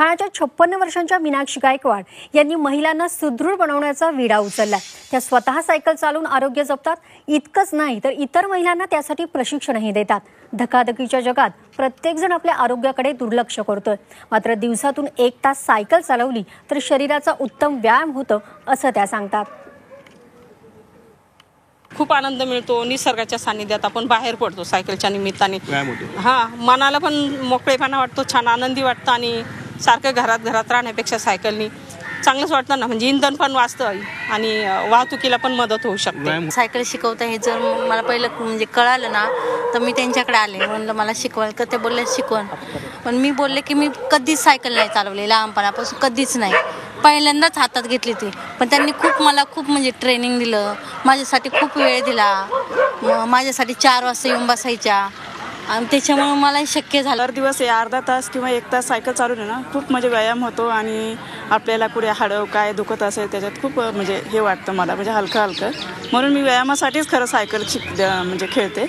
ठाण्याच्या 56 वर्षांच्या मीनाक्षी गायकवाड यांनी महिलांना सुदृढ बनवण्याचा विडा उचलला। त्या स्वतः सायकल चालवून आरोग्य जपतात। इतकंच नाही तर इतर महिलांना त्यासाठी प्रशिक्षणही देतात। धकाधकीच्या जगात प्रत्येकजण आपल्या आरोग्याकडे दुर्लक्ष करतोय, मात्र दिवसातून 1 तास सायकल चालवली तर शरीराचा उत्तम व्यायाम होतो असं त्या सांगतात। खूप आनंद मिळतो। निसर्गाच्या सानिध्यात आपण बाहेर पडतो सायकलच्या निमित्ताने। मनाला पण मोकळेपणा वाटतो, छान आनंदी वाटतं आणि सारखं घरात राहण्यापेक्षा सायकलनी चांगलंच वाटतं ना। म्हणजे इंधन पण वाचतं आणि वाहतुकीला पण मदत होऊ शकते। सायकल शिकवता हे जर मला पहिलं म्हणजे कळालं ना तर मी त्यांच्याकडे आले, म्हणलं मला शिकवाल का? ते बोलले शिकवण, पण मी बोलले की मी कधीच सायकल नाही चालवली, लहानपणापासून कधीच नाही, पहिल्यांदाच हातात घेतली ती। पण त्यांनी मला खूप म्हणजे ट्रेनिंग दिलं, माझ्यासाठी खूप वेळ दिला, माझ्यासाठी 4 वाजता येऊन बसायच्या आणि त्याच्यामुळे मला शक्य झालं। दर दिवस अर्धा तास किंवा 1 तास सायकल चालवणे ना खूप म्हणजे व्यायाम होतो आणि आपल्याला कुठे हाडं काय दुखत असेल त्याच्यात खूप म्हणजे हे वाटतं मला, म्हणजे हलकं म्हणून मी व्यायामासाठीच खरं सायकल म्हणजे खेळते।